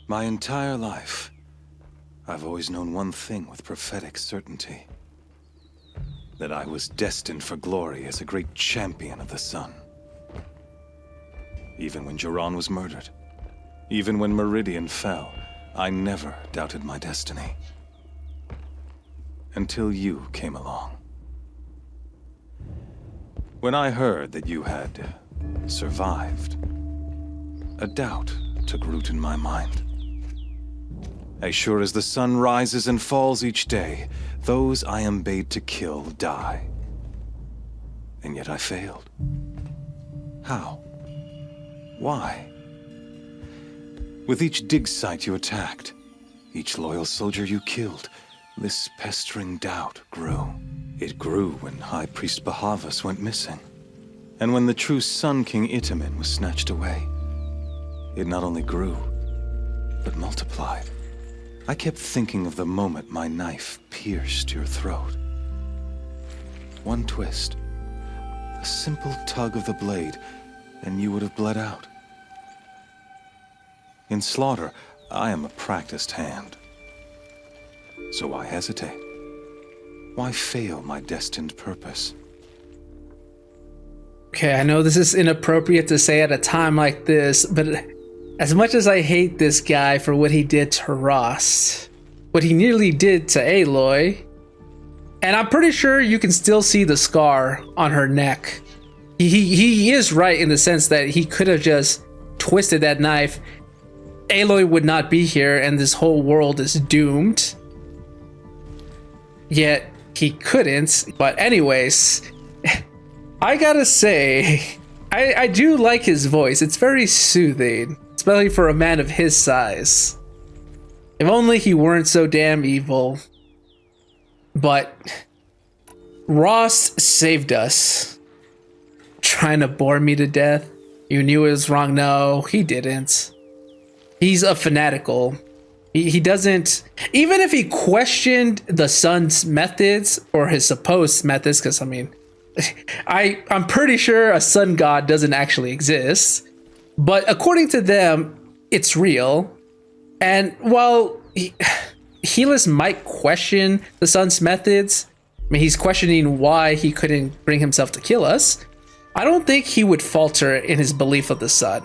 My entire life, I've always known one thing with prophetic certainty. That I was destined for glory as a great champion of the sun. Even when Jiran was murdered, even when Meridian fell, I never doubted my destiny. Until you came along. When I heard that you had survived, a doubt took root in my mind. As sure as the sun rises and falls each day, those I am bade to kill die. And yet I failed. How? Why? With each dig site you attacked, each loyal soldier you killed, this pestering doubt grew. It grew when High Priest Bahavas went missing. And when the true Sun King Itamen was snatched away. It not only grew, but multiplied. I kept thinking of the moment my knife pierced your throat. One twist, a simple tug of the blade, and you would have bled out. In slaughter, I am a practiced hand. So why hesitate? Why fail my destined purpose? Okay, I know this is inappropriate to say at a time like this, but as much as I hate this guy for what he did to Ross, what he nearly did to Aloy, and I'm pretty sure you can still see the scar on her neck. He is right in the sense that he could have just twisted that knife. Aloy would not be here and this whole world is doomed. Yet he couldn't. But anyways, I gotta say, I do like his voice. It's very soothing, especially for a man of his size. If only he weren't so damn evil. But Ross saved us. Trying to bore me to death. You knew it was wrong. No, he didn't. He's a fanatical. He doesn't, even if he questioned the sun's methods or his supposed methods, because I mean, I'm pretty sure a sun god doesn't actually exist, but according to them, it's real. And while Helis might question the sun's methods, I mean, he's questioning why he couldn't bring himself to kill us. I don't think he would falter in his belief of the sun.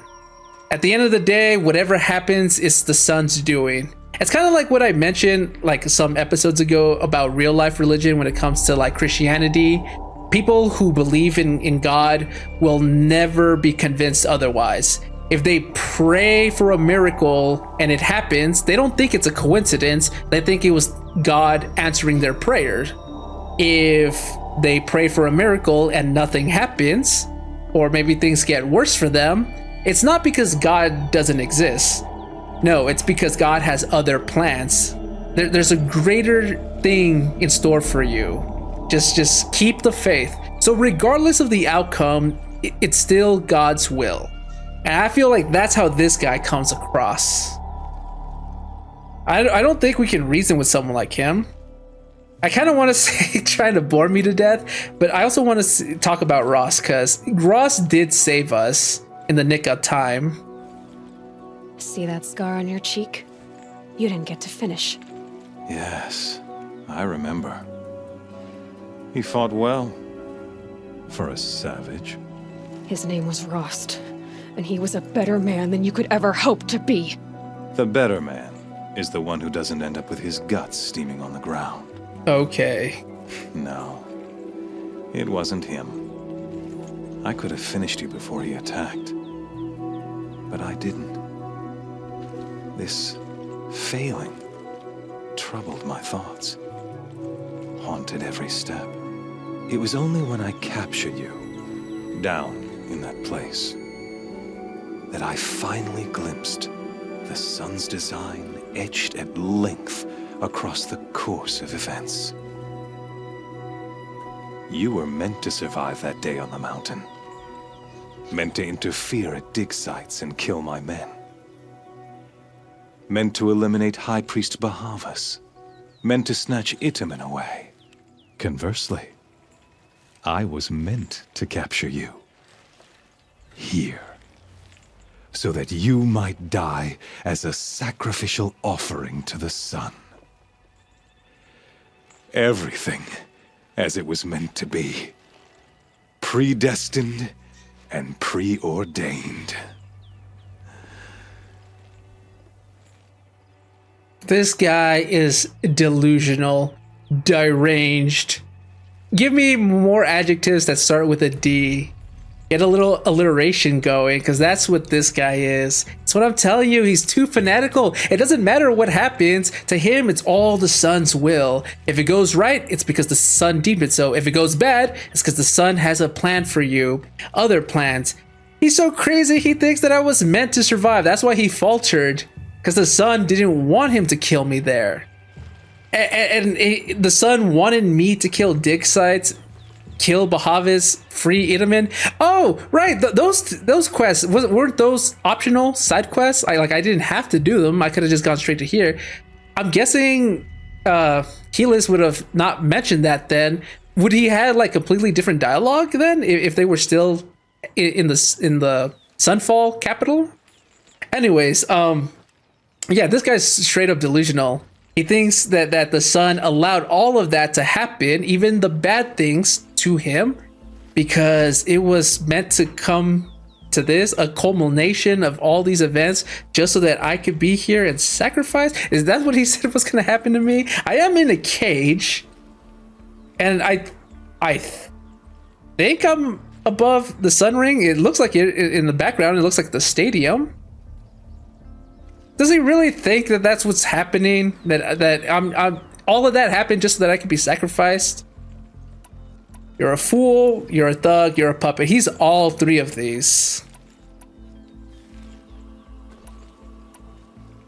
At the end of the day, whatever happens, it's the sun's doing. It's kind of like what I mentioned like some episodes ago about real life religion when it comes to like Christianity. People who believe in God will never be convinced otherwise. If they pray for a miracle and it happens, they don't think it's a coincidence. They think it was God answering their prayer. If they pray for a miracle and nothing happens, or maybe things get worse for them, it's not because God doesn't exist. No, it's because God has other plans. There's a greater thing in store for you. Just keep the faith. So regardless of the outcome, it's still God's will. And I feel like that's how this guy comes across. I don't think we can reason with someone like him. I kind of want to say trying to bore me to death, but I also want to talk about Ross, because Ross did save us in the nick of time. See that scar on your cheek? You didn't get to finish. Yes, I remember. He fought well. For a savage. His name was Rost, and he was a better man than you could ever hope to be. The better man is the one who doesn't end up with his guts steaming on the ground. Okay. No, it wasn't him. I could have finished you before he attacked. But I didn't. This failing troubled my thoughts, haunted every step. It was only when I captured you, down in that place, that I finally glimpsed the sun's design etched at length across the course of events. You were meant to survive that day on the mountain. Meant to interfere at dig sites and kill my men. Meant to eliminate High Priest Bahavas. Meant to snatch Itamen away. Conversely, I was meant to capture you. Here. so that you might die as a sacrificial offering to the sun. Everything as it was meant to be. Predestined and preordained. This guy is delusional, deranged. Give me more adjectives that start with a D. Get a little alliteration going, because that's what this guy is. That's what I'm telling you, he's too fanatical. It doesn't matter what happens. To him, it's all the sun's will. If it goes right, it's because the sun deemed it so. If it goes bad, it's because the sun has a plan for you. Other plans. He's so crazy, he thinks that I was meant to survive. That's why he faltered. Because the sun didn't want him to kill me there. And the sun wanted me to kill dig sites, kill Bahavis, free Itaman. Oh, right, those quests weren't those optional side quests? I didn't have to do them. I could have just gone straight to here. I'm guessing Keyless would have not mentioned that then. Would he have like completely different dialogue then if they were still in the Sunfall capital? Anyways, yeah, this guy's straight up delusional. He thinks that the sun allowed all of that to happen, even the bad things, to him, because it was meant to come to this, a culmination of all these events, just so that I could be here and sacrifice. Is that what he said was going to happen to me? I am in a cage, and I think I'm above the sun ring. It looks like it in the background. It looks like the stadium. Does he really think that that's what's happening? That I'm all of that happened just so that I could be sacrificed? You're a fool, you're a thug, you're a puppet. He's all three of these.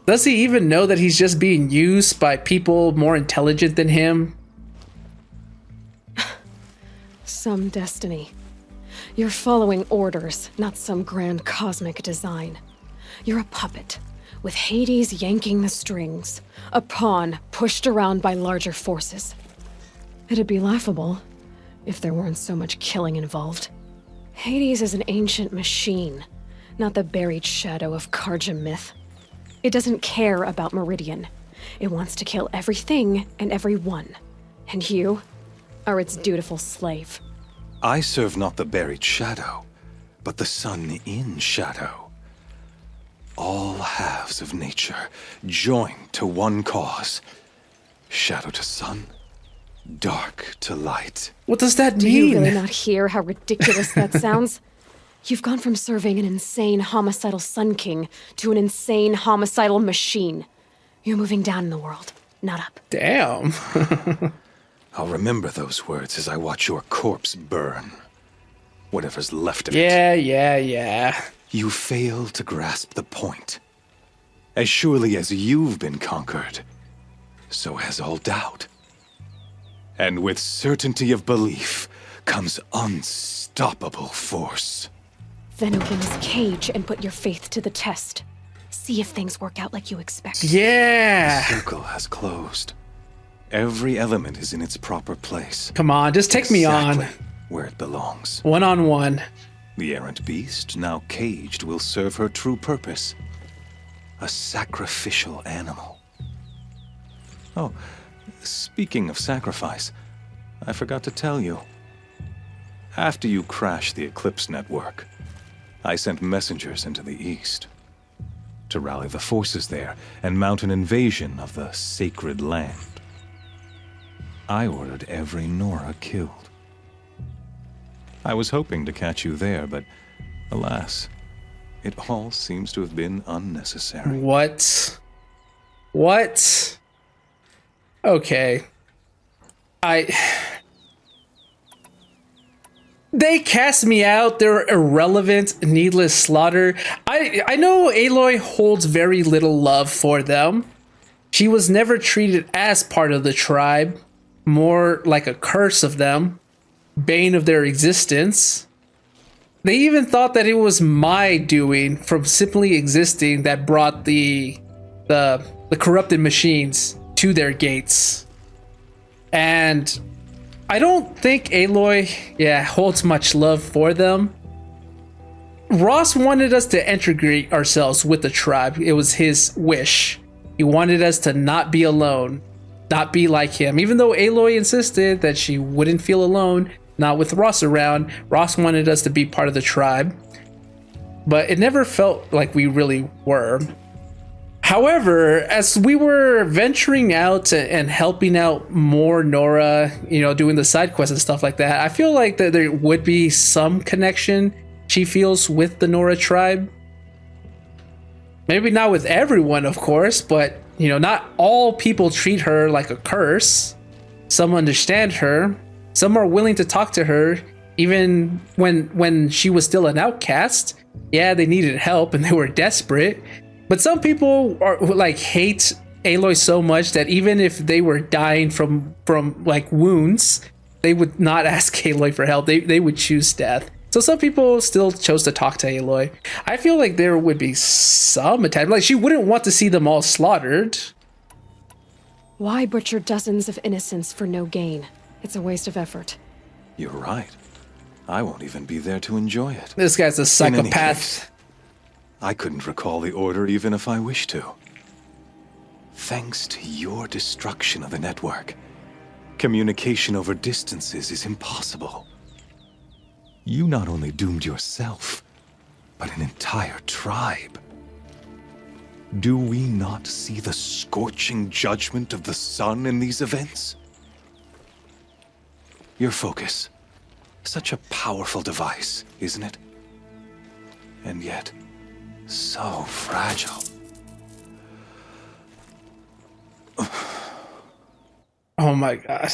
Does he even know that he's just being used by people more intelligent than him? Some destiny. You're following orders, not some grand cosmic design. You're a puppet, with Hades yanking the strings, a pawn pushed around by larger forces. It'd be laughable if there weren't so much killing involved. Hades is an ancient machine, not the buried shadow of Karja myth. It doesn't care about Meridian. It wants to kill everything and everyone. And you are its dutiful slave. I serve not the buried shadow, but the sun in shadow. All halves of nature joined to one cause. Shadow to sun, dark to light. What does that Do mean? you really not hear how ridiculous that sounds? You've gone from serving an insane homicidal Sun King to an insane homicidal machine. You're moving down in the world, not up. Damn. I'll remember those words as I watch your corpse burn. Whatever's left of it. Yeah. You fail to grasp the point. As surely as you've been conquered, so has all doubt. And with certainty of belief comes unstoppable force. Then open this cage and put your faith to the test. See if things work out like you expect. Yeah. The circle has closed. Every element is in its proper place. Come on, just take me on. Exactly where it belongs. One-on-one. The errant beast, now caged, will serve her true purpose. A sacrificial animal. Oh, speaking of sacrifice, I forgot to tell you. After you crashed the Eclipse network, I sent messengers into the east to rally the forces there and mount an invasion of the sacred land. I ordered every Nora killed. I was hoping to catch you there, but alas, it all seems to have been unnecessary. What? Okay. They cast me out. They're irrelevant, needless slaughter. I know Aloy holds very little love for them. She was never treated as part of the tribe, more like a curse of them. Bane of their existence. They even thought that it was my doing from simply existing that brought the corrupted machines to their gates. And I don't think Aloy, holds much love for them. Ross wanted us to integrate ourselves with the tribe. It was his wish. He wanted us to not be alone, not be like him. Even though Aloy insisted that she wouldn't feel alone, not with Ross around, Ross wanted us to be part of the tribe. But it never felt like we really were. However, as we were venturing out and helping out more Nora, doing the side quests and stuff like that, I feel like that there would be some connection she feels with the Nora tribe. Maybe not with everyone, of course, but not all people treat her like a curse. Some understand her. Some are willing to talk to her, even when she was still an outcast. Yeah, they needed help and they were desperate. But some people hate Aloy so much that even if they were dying from wounds, they would not ask Aloy for help. They would choose death. So some people still chose to talk to Aloy. I feel like there would be some attachment. Like, she wouldn't want to see them all slaughtered. Why butcher dozens of innocents for no gain? It's a waste of effort. You're right. I won't even be there to enjoy it. This guy's a In any psychopath. case, I couldn't recall the order even if I wished to. Thanks to your destruction of the network, communication over distances is impossible. You not only doomed yourself, but an entire tribe. Do we not see the scorching judgment of the sun in these events? Your focus. Such a powerful device, isn't it? And yet, so fragile. Oh my god.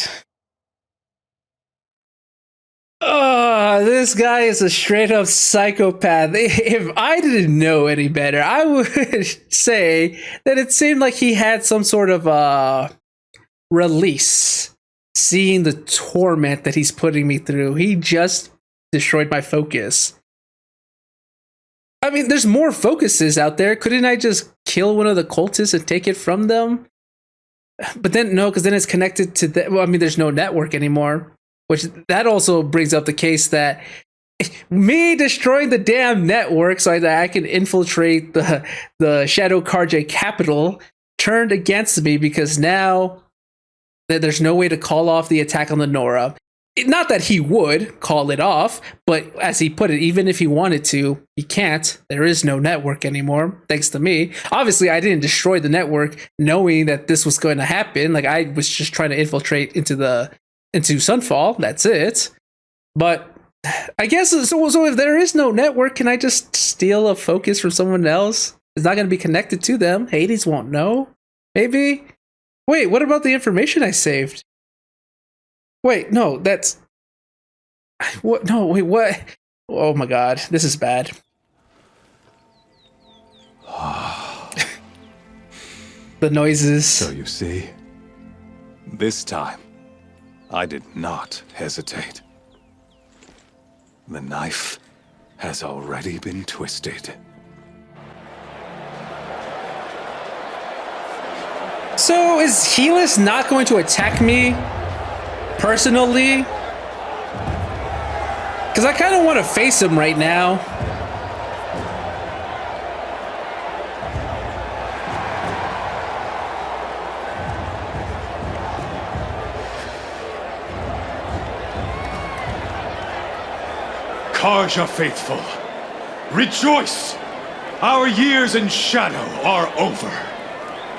This guy is a straight up psychopath. If I didn't know any better, I would say that it seemed like he had some sort of release, seeing the torment that he's putting me through. He just destroyed my focus. I mean, there's more focuses out there. Couldn't I just kill one of the cultists and take it from them? But then, no, because then it's connected to the... Well, I mean, there's no network anymore. Which, that also brings up the case that me destroying the damn network so that I can infiltrate the Shadow Karja capital turned against me, because now there's no way to call off the attack on the Nora. Not that he would call it off, but as he put it, even if he wanted to, he can't. There is no network anymore, thanks to me. Obviously, I didn't destroy the network knowing that this was going to happen. Like, I was just trying to infiltrate into Sunfall, that's it. But I guess, so if there is no network, can I just steal a focus from someone else? It's not going to be connected to them. Hades won't know. Maybe? Wait, what about the information I saved? Wait, no, that's... What? No, wait, what? Oh my god, this is bad. The noises. So you see, this time, I did not hesitate. The knife has already been twisted. So is Helis not going to attack me personally? Because I kind of want to face him right now. Karja faithful, rejoice! Our years in shadow are over.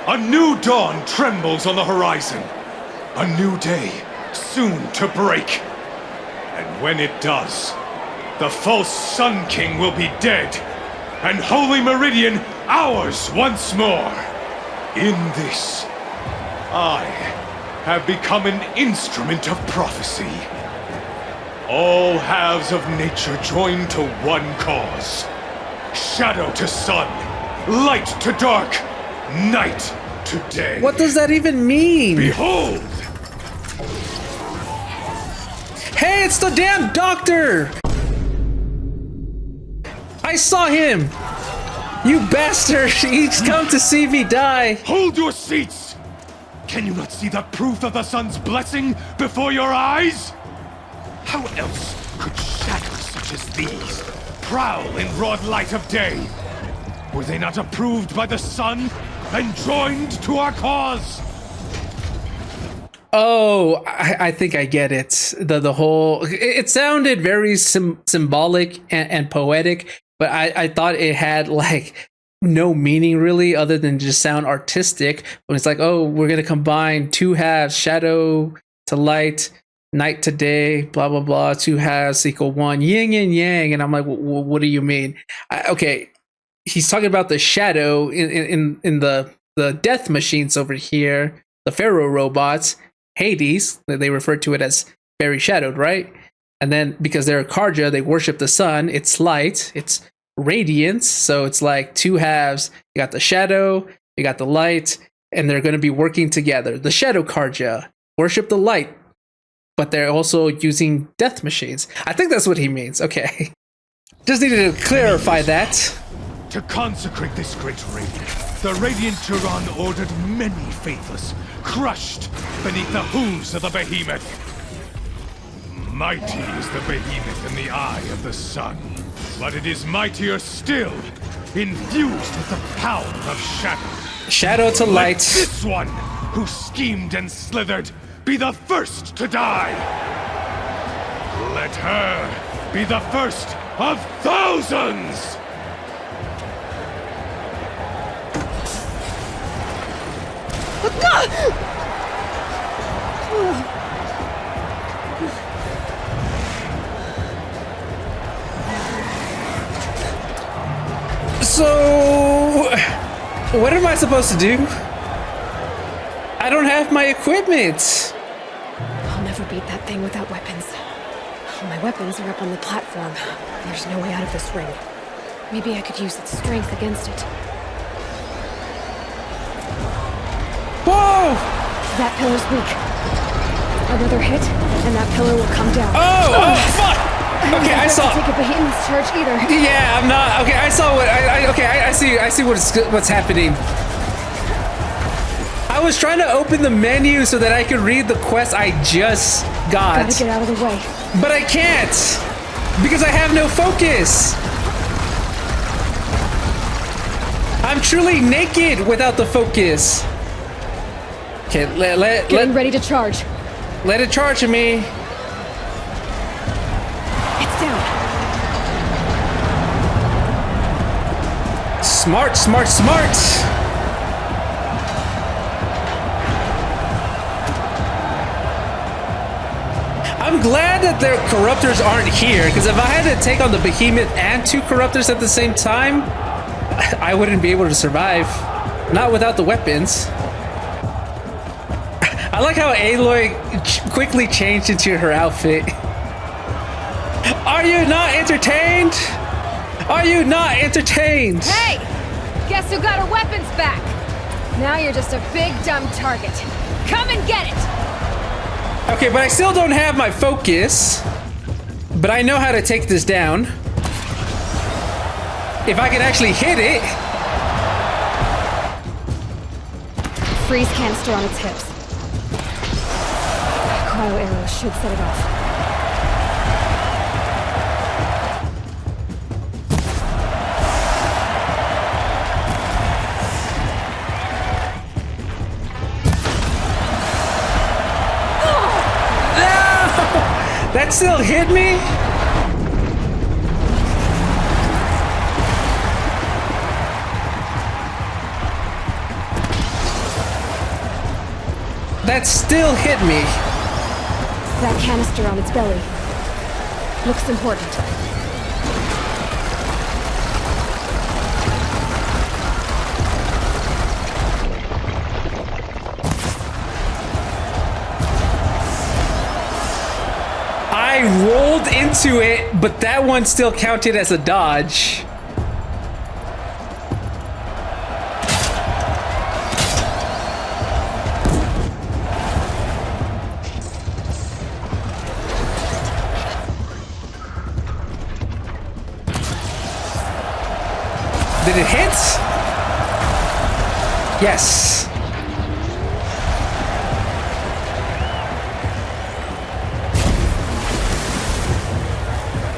A new dawn trembles on the horizon. A new day soon to break. And when it does, the false Sun King will be dead, and Holy Meridian ours once more. In this, I have become an instrument of prophecy. All halves of nature join to one cause. Shadow to sun, light to dark, night to day. What does that even mean? Behold! Hey, it's the damn doctor! I saw him! You bastard! He's come to see me die! Hold your seats! Can you not see the proof of the sun's blessing before your eyes? How else could shadows such as these prowl in broad light of day? Were they not approved by the sun and joined to our cause? Oh, I think I get it. The whole it sounded very symbolic and poetic, but I thought it had like no meaning really, other than just sound artistic. When it's like, oh, we're gonna combine two halves, shadow to light, night to day, blah blah blah. Two halves equal one, yin and yang. And I'm like, what do you mean? Okay, he's talking about the shadow in the death machines over here, the Pharaoh robots. Hades, they refer to it as very shadowed, right? And then because they're a Karja, they worship the sun. It's light, it's radiance. So it's like two halves. You got the shadow, you got the light, and they're going to be working together. The shadow Karja worship the light, but they're also using death machines. I think that's what he means. Okay. Just needed to clarify that. To consecrate this great raid, the Radiant Turon ordered many faithless, crushed beneath the hooves of the behemoth. Mighty is the behemoth in the eye of the sun, but it is mightier still, infused with the power of shadow. Shadow to light. Let this one, who schemed and slithered, be the first to die. Let her be the first of thousands! So, what am I supposed to do? I don't have my equipment. I'll never beat that thing without weapons. My weapons are up on the platform. There's no way out of this ring. Maybe I could use its strength against it. Whoa! That pillar's weak. Another hit, and that pillar will come down. Oh, fuck! Okay, I saw. Take a behemoth's charge either. Yeah, I'm not. Okay, I saw what. I see what's happening. I was trying to open the menu so that I could read the quest I just got. Gotta get out of the way. But I can't because I have no focus. I'm truly naked without the focus. Okay, Getting ready to charge. Let it charge me. It's down. Smart, smart, smart. I'm glad that their corruptors aren't here, because if I had to take on the behemoth and two corruptors at the same time, I wouldn't be able to survive. Not without the weapons. I like how Aloy quickly changed into her outfit. Are you not entertained? Are you not entertained? Hey! Guess who got her weapons back? Now you're just a big dumb target. Come and get it! Okay, but I still don't have my focus. But I know how to take this down. If I can actually hit it. Freeze canister on its hips. Cryo arrow should set it off. That still hit me? That still hit me. That canister on its belly. Looks important. I rolled into it, but that one still counted as a dodge. Did it hit? Yes.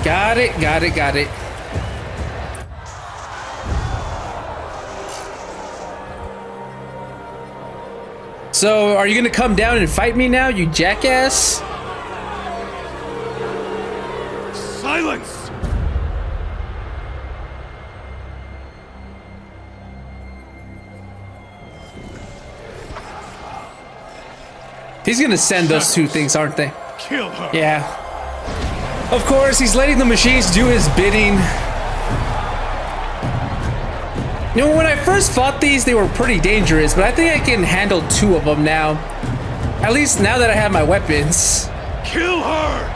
Got it, got it, got it. So, are you gonna come down and fight me now, you jackass? Silence! He's gonna send those two things, aren't they? Kill her! Yeah. Of course, he's letting the machines do his bidding. You know, when I first fought these, they were pretty dangerous, but I think I can handle two of them now. At least now that I have my weapons. Kill her!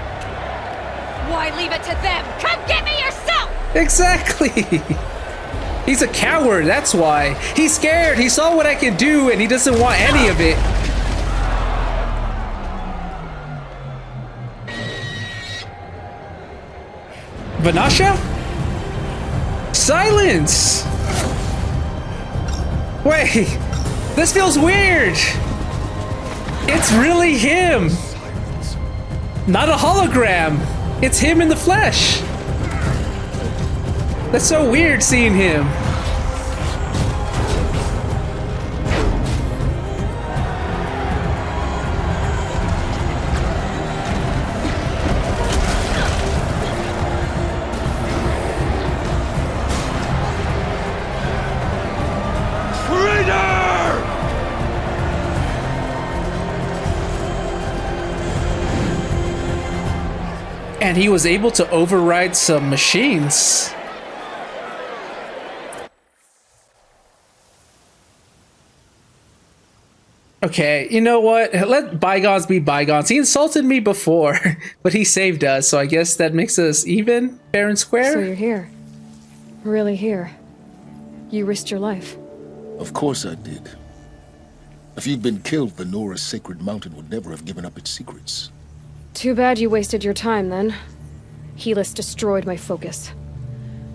Why leave it to them? Come get me yourself! Exactly! He's a coward, that's why. He's scared, he saw what I can do, and he doesn't want any of it. Vanasha? Silence! Wait, this feels weird. It's really him. Not a hologram. It's him in the flesh. That's so weird seeing him. And he was able to override some machines. Okay, you know what? Let bygones be bygones. He insulted me before, but he saved us, so I guess that makes us even, fair and square? So you're here. Really here. You risked your life. Of course I did. If you'd been killed, the Nora's sacred mountain would never have given up its secrets. Too bad you wasted your time, then. Helis destroyed my focus.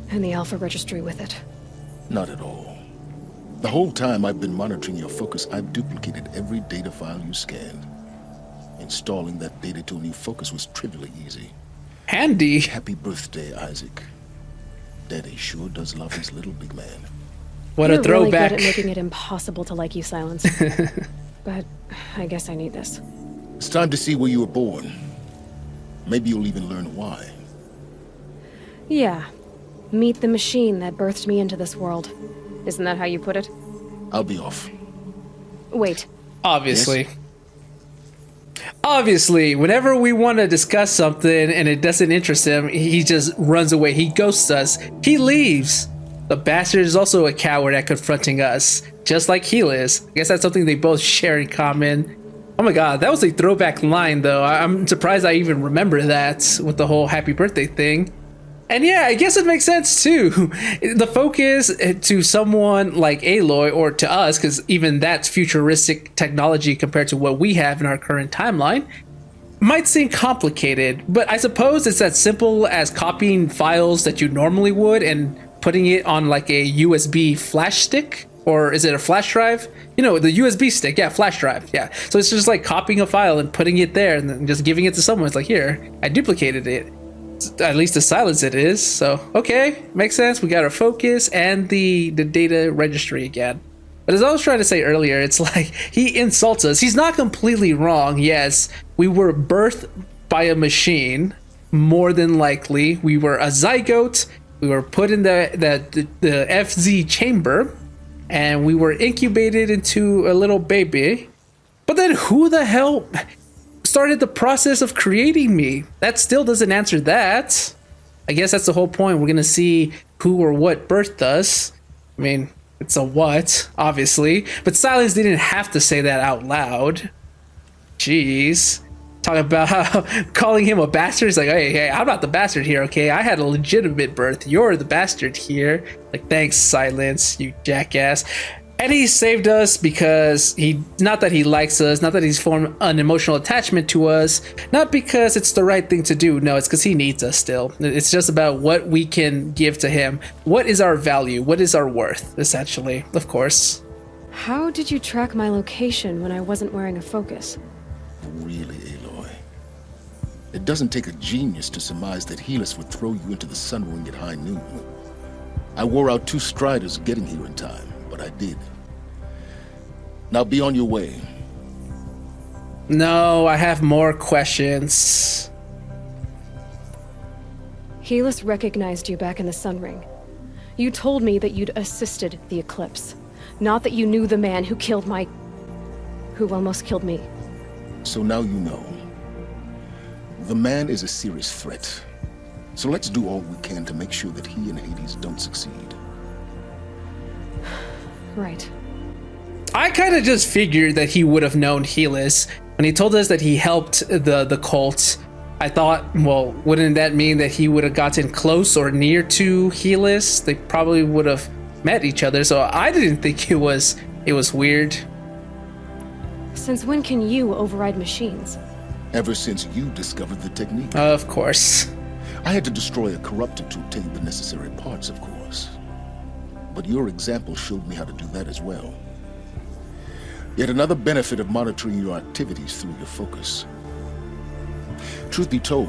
And the Alpha Registry with it. Not at all. The whole time I've been monitoring your focus, I've duplicated every data file you scanned. Installing that data to a new focus was trivially easy. Handy. Happy birthday, Isaac. Daddy sure does love his little big man. What You're a throwback. really good at making it impossible to like you, Silence. But I guess I need this. It's time to see where you were born. Maybe you'll even learn why. Yeah. Meet the machine that birthed me into this world. Isn't that how you put it? I'll be off. Wait. Obviously. Yes? Obviously, whenever we want to discuss something and it doesn't interest him, he just runs away. He ghosts us. He leaves. The bastard is also a coward at confronting us, just like he is. I guess that's something they both share in common. Oh my god, that was a throwback line though. I'm surprised I even remember that with the whole happy birthday thing. And yeah, I guess it makes sense too. The focus to someone like Aloy, or to us, because even that's futuristic technology compared to what we have in our current timeline, might seem complicated, but I suppose it's as simple as copying files that you normally would and putting it on like a USB flash stick. Or is it a flash drive? You know, the USB stick, yeah, flash drive, yeah. So it's just like copying a file and putting it there and then just giving it to someone. It's like, here, I duplicated it. At least to silence it is. So, okay, makes sense. We got our focus and the data registry again. But as I was trying to say earlier, it's like he insults us. He's not completely wrong. Yes, we were birthed by a machine, more than likely. We were a zygote. We were put in the FZ chamber. And we were incubated into a little baby. But then who the hell started the process of creating me? That still doesn't answer that. I guess that's the whole point. We're gonna see who or what birthed us. I mean, it's a what, obviously. But Silence didn't have to say that out loud. Jeez. Talking about how calling him a bastard. He's like, hey, I'm not the bastard here, okay? I had a legitimate birth. You're the bastard here. Like, thanks, Silence, you jackass. And he saved us because not that he likes us, not that he's formed an emotional attachment to us, not because it's the right thing to do. No, it's because he needs us still. It's just about what we can give to him. What is our value? What is our worth, essentially, of course. How did you track my location when I wasn't wearing a focus? Really, Aloy? It doesn't take a genius to surmise that Helis would throw you into the sun ring at high noon. I wore out 2 striders getting here in time, but I did. Now be on your way. No, I have more questions. Helis recognized you back in the Sun Ring. You told me that you'd assisted the eclipse, not that you knew the man who killed who almost killed me. So now you know. The man is a serious threat. So let's do all we can to make sure that he and Hades don't succeed. Right. I kind of just figured that he would have known Helis. When he told us that he helped the cult, I thought, well, wouldn't that mean that he would have gotten close or near to Helis? They probably would have met each other, so I didn't think it was weird. Since when can you override machines? Ever since you discovered the technique. Of course. I had to destroy a corruptor to obtain the necessary parts, of course. But your example showed me how to do that as well. Yet another benefit of monitoring your activities through your focus. Truth be told,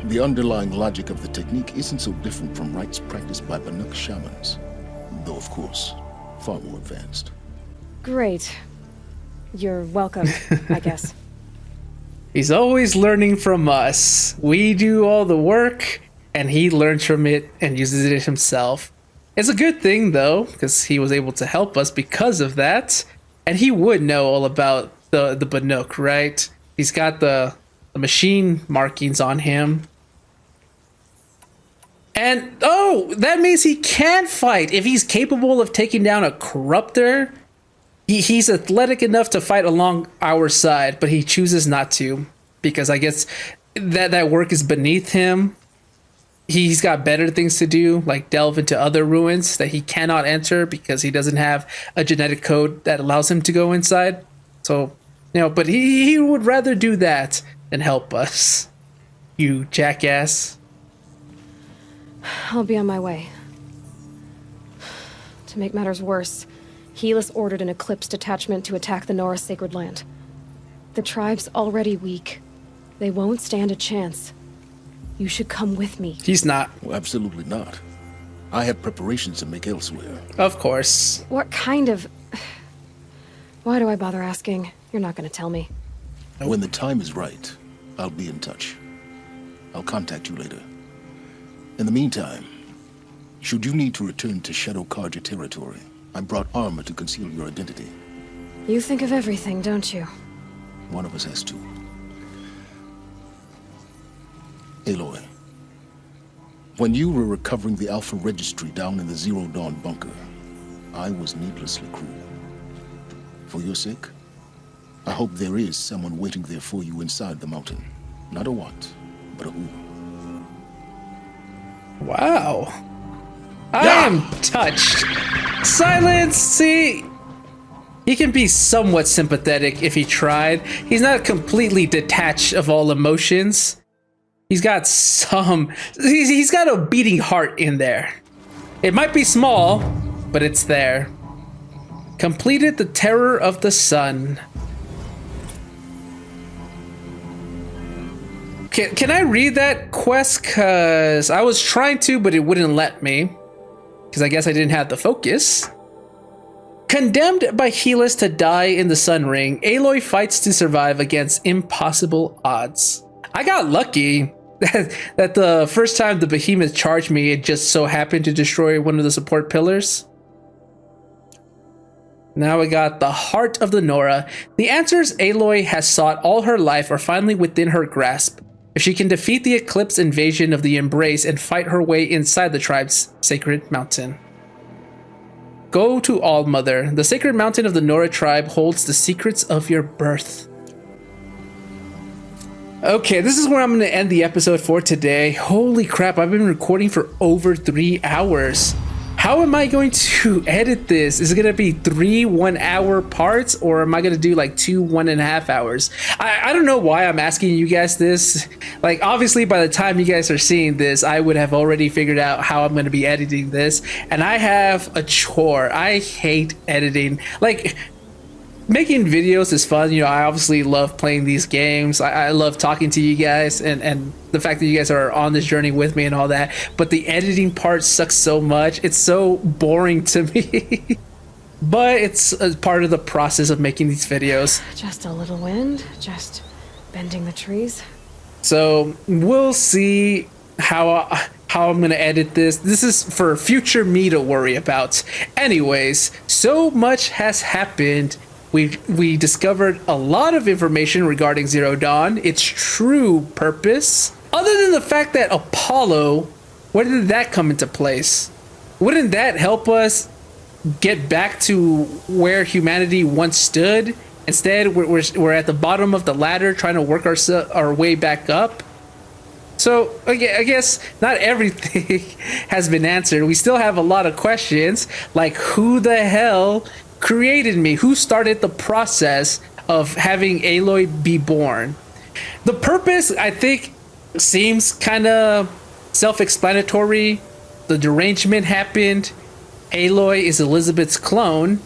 the underlying logic of the technique isn't so different from rites practiced by Banuk shamans, though of course, far more advanced. Great. You're welcome, I guess. He's always learning from us. We do all the work, and he learns from it and uses it himself. It's a good thing, though, because he was able to help us because of that. And he would know all about the Banuk, right? He's got the machine markings on him. And, oh, that means he can fight. If he's capable of taking down a corruptor, he's athletic enough to fight along our side, but he chooses not to because I guess that work is beneath him. He's got better things to do, like delve into other ruins that he cannot enter because he doesn't have a genetic code that allows him to go inside. So, but he would rather do that than help us. You jackass. I'll be on my way. To make matters worse, Helis ordered an Eclipse detachment to attack the Nora Sacred Land. The tribe's already weak. They won't stand a chance. You should come with me. He's not. Well, absolutely not. I have preparations to make elsewhere. Of course. What kind of... Why do I bother asking? You're not going to tell me. When the time is right, I'll be in touch. I'll contact you later. In the meantime, should you need to return to Shadow Karja territory, I brought armor to conceal your identity. You think of everything, don't you? One of us has to. Aloy, when you were recovering the Alpha Registry down in the Zero Dawn bunker, I was needlessly cruel. For your sake, I hope there is someone waiting there for you inside the mountain. Not a what, but a who. Wow. I am touched. Silence! See? He can be somewhat sympathetic if he tried. He's not completely detached of all emotions. He's got he's got a beating heart in there. It might be small, but it's there. Completed the Terror of the Sun. Can I read that quest? Cause I was trying to, but it wouldn't let me. Cause I guess I didn't have the focus. Condemned by Helis to die in the Sun Ring, Aloy fights to survive against impossible odds. I got lucky that the first time the behemoth charged me, it just so happened to destroy one of the support pillars. Now we got the Heart of the Nora. The answers Aloy has sought all her life are finally within her grasp. If she can defeat the Eclipse invasion of the Embrace and fight her way inside the tribe's sacred mountain. Go to All-Mother. The sacred mountain of the Nora tribe holds the secrets of your birth. Okay, this is where I'm going to end the episode for today. Holy crap, I've been recording for over 3 hours. How am I going to edit this? Is it going to be 3 1-hour parts, or am I going to do like 2 1.5 hours? I don't know why I'm asking you guys this. Like, obviously, by the time you guys are seeing this, I would have already figured out how I'm going to be editing this. And I have a chore. I hate editing. Like, making videos is fun. I obviously love playing these games. I love talking to you guys and the fact that you guys are on this journey with me and all that. But the editing part sucks so much. It's so boring to me. but it's a part of the process of making these videos. Just a little wind, just bending the trees. So we'll see how I'm gonna edit this. This is for future me to worry about. Anyways, so much has happened. We discovered a lot of information regarding Zero Dawn, its true purpose. Other than the fact that Apollo, where did that come into place? Wouldn't that help us get back to where humanity once stood? Instead, we're at the bottom of the ladder trying to work our way back up. So I guess not everything has been answered. We still have a lot of questions, like who the hell created me? Who started the process of having Aloy be born? The purpose, I think, seems kind of self-explanatory. The derangement happened. Aloy is Elizabeth's clone.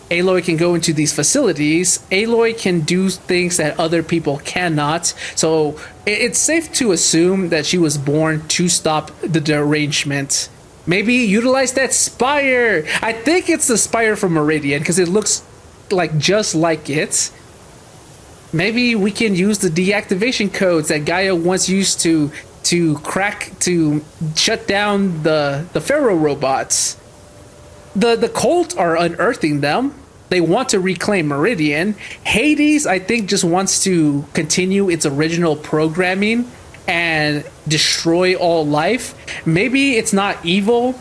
Aloy can go into these facilities. Aloy can do things that other people cannot. So it's safe to assume that she was born to stop the derangement. Maybe utilize that spire. I think it's the spire from Meridian because it looks like just like it. Maybe we can use the deactivation codes that Gaia once used to crack to shut down the Pharaoh robots. The cult are unearthing them. They want to reclaim Meridian. Hades, I think, just wants to continue its original programming and destroy all life. Maybe it's not evil.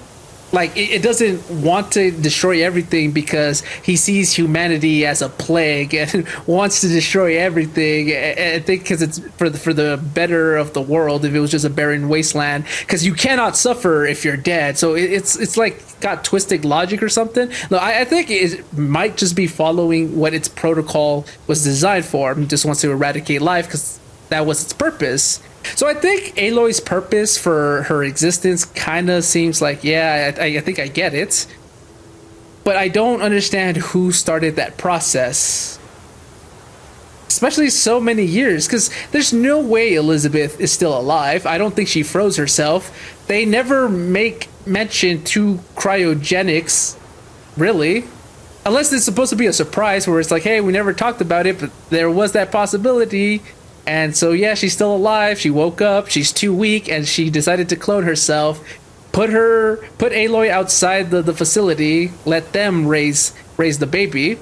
Like, it doesn't want to destroy everything because he sees humanity as a plague and wants to destroy everything. I think because it's for the better of the world if it was just a barren wasteland. Because you cannot suffer if you're dead. So it's like got twisted logic or something. No, I think it might just be following what its protocol was designed for. It just wants to eradicate life because that was its purpose. So I think Aloy's purpose for her existence kind of seems like, yeah, I think I get it. But I don't understand who started that process. Especially so many years, because there's no way Elizabeth is still alive. I don't think she froze herself. They never make mention to cryogenics, really. Unless it's supposed to be a surprise where it's like, hey, we never talked about it, but there was that possibility. And so, yeah, she's still alive. She woke up. She's too weak, and she decided to clone herself. Put Aloy outside the facility. Let them raise the baby,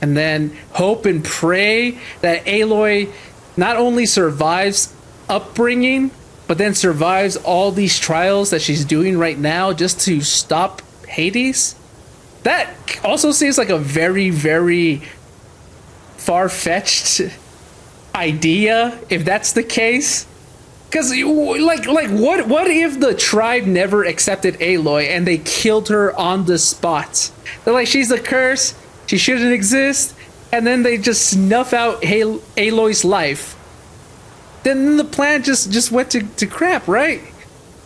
and then hope and pray that Aloy not only survives upbringing, but then survives all these trials that she's doing right now just to stop Hades. That also seems like a very, very far-fetched idea, if that's the case. Because like what if the tribe never accepted Aloy and they killed her on the spot? They're like, she's a curse, she shouldn't exist, and then they just snuff out Aloy's life. Then the plan just went to crap, right?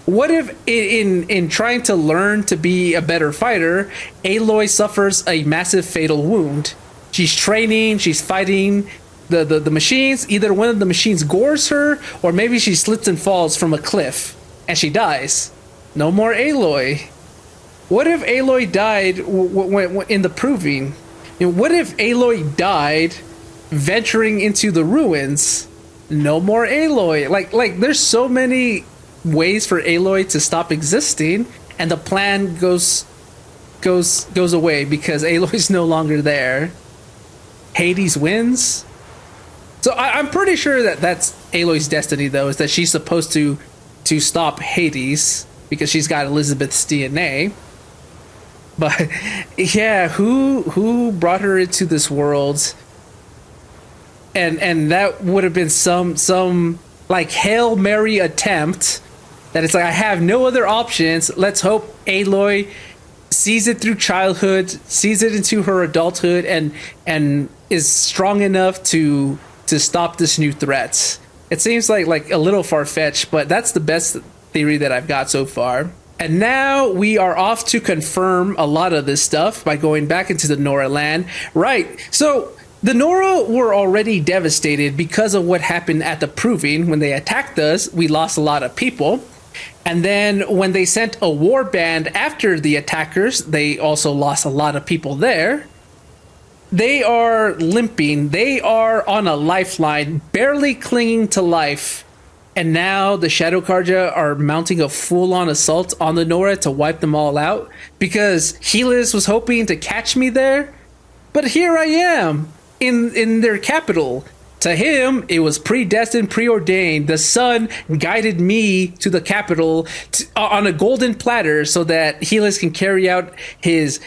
What if in trying to learn to be a better fighter, Aloy suffers a massive fatal wound? She's training, she's fighting the machines. Either one of the machines gores her, or maybe she slips and falls from a cliff and she dies. No more Aloy. What if Aloy died in the proving? What if Aloy died venturing into the ruins? No more Aloy. Like there's so many ways for Aloy to stop existing, and the plan goes away because Aloy's no longer there. Hades wins. So I'm pretty sure that's Aloy's destiny, though, is that she's supposed to stop Hades because she's got Elizabeth's DNA. But yeah, who brought her into this world? And that would have been some like Hail Mary attempt that it's like, I have no other options. Let's hope Aloy sees it through childhood, sees it into her adulthood, and is strong enough to stop this new threat. It seems like a little far-fetched, but that's the best theory that I've got so far. And now we are off to confirm a lot of this stuff by going back into the Nora land. Right, so the Nora were already devastated because of what happened at the Proving. When they attacked us, we lost a lot of people. And then when they sent a war band after the attackers, they also lost a lot of people there. They are limping. They are on a lifeline, barely clinging to life. And now the Shadow Karja are mounting a full-on assault on the Nora to wipe them all out because Helis was hoping to catch me there. But here I am in their capital. To him, it was predestined, preordained. The sun guided me to the capital on a golden platter so that Helis can carry out his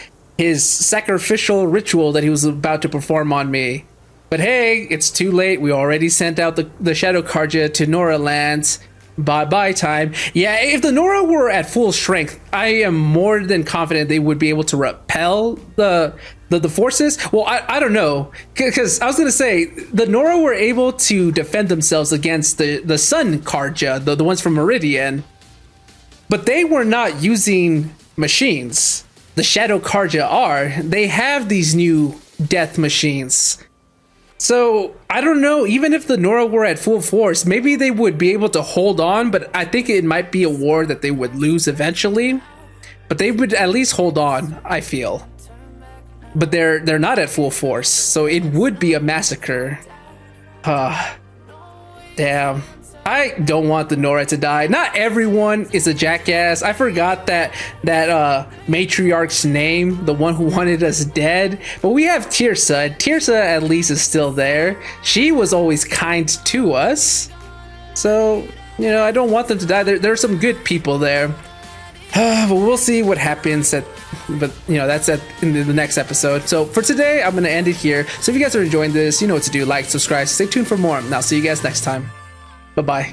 sacrificial ritual that he was about to perform on me. But hey, it's too late. We already sent out the Shadow Karja to Nora lands. Bye-bye time. Yeah, if the Nora were at full strength, I am more than confident they would be able to repel the forces. Well, I don't know. Because I was going to say, the Nora were able to defend themselves against the Sun Karja, the ones from Meridian. But they were not using machines. The Shadow Karja are. They have these new death machines. So, I don't know, even if the Nora were at full force, maybe they would be able to hold on, but I think it might be a war that they would lose eventually. But they would at least hold on, I feel. But they're not at full force, so it would be a massacre. Damn. I don't want the Nora to die. Not everyone is a jackass. I forgot that matriarch's name, the one who wanted us dead. But we have Tirsa. Tirsa at least is still there. She was always kind to us. So, you know, I don't want them to die. There are some good people there. But we'll see what happens but you know, that's in the next episode. So for today, I'm gonna end it here. So if you guys are enjoying this, you know what to do. Like, subscribe, stay tuned for more, and I'll see you guys next time. Bye-bye.